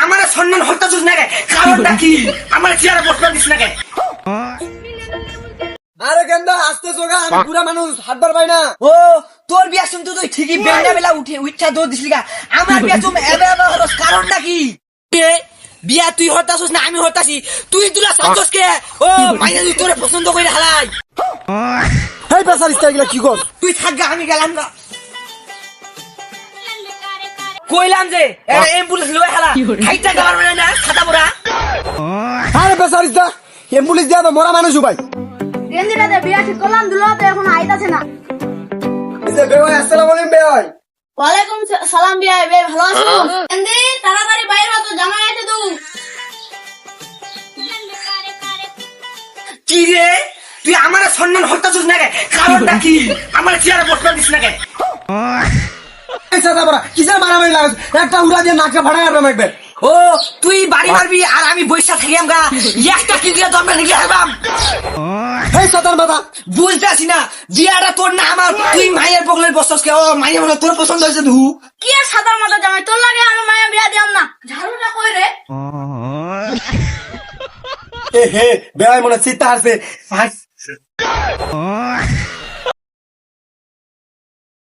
আমার সম্মান হতাছিস না কে? কারণটা কি? আমার চেয়ারে বসবার দিস না কে? আরে কেন আসতে সোগা আমি পুরা মানুষ হাতবার পাই না। ও তোর বিয়া শুনতে তুই ঠিকই বেলা বেলা উঠা দৌড় দিসলি গা। আমার বিয়া তুমি এবে হলো কারণটা কি? বিয়া তুই হতাছিস না আমি হতাছি? তুই দুলা সন্তোষ কে? ও মাইনা তুই তোরে পছন্দ করে হালাই। হেই পেশার স্টাইল কি কর? তুই থাক গা, আমি গেলাম না। কইলাম যে অ্যাম্বুলেন্স লয়ে হালা খাইটা যাবার মানে না খাতা পড়া। আরে পেশার স্টা অ্যাম্বুলেন্স দিয়া তো মরা মানুষ ভাই। রেন্দিরাতে বিয়া ঠিক করলাম দিল তো এখন আইতাছে না। এসে বেওয়াই আসসালামু আলাইকুম বেওয়াই। ওয়ালাইকুম সালাম বিয়া বে ভালো আছো? রেন্দি তাড়াতাড়ি বাইরে হতো জামাই আছে তো। কি রে তুই আমার সম্মান হতাছিস না কে? কারণটা কি? আমার চেয়ারে বসবার দিস না কে? এই সাদা বড়া কিসের মারামারি লাগাস? একটা উড়া দিয়ে নাকটা ফাড়ায় আর মারবে। ও তুই বাড়ি মারবি আর আমি বৈশা থাকিম গা। একটা কি দিয়ে দমে নিয়ে হারবাম। হেই সাদার মাথা বুঝতাছি না বিয়াটা তোর না আমার। তুই মায়ের বগলের বসছস কে? ও মাইয়া বলে তোর পছন্দ হয়েছে তু। কি আর সাদার মাথা জামাই তোর লাগে আমি মায়া বিয়া দিয়াম না। ঝাড়ুটা কই রে? এ হে বেওয়াই মনে চিত্তা হারছে।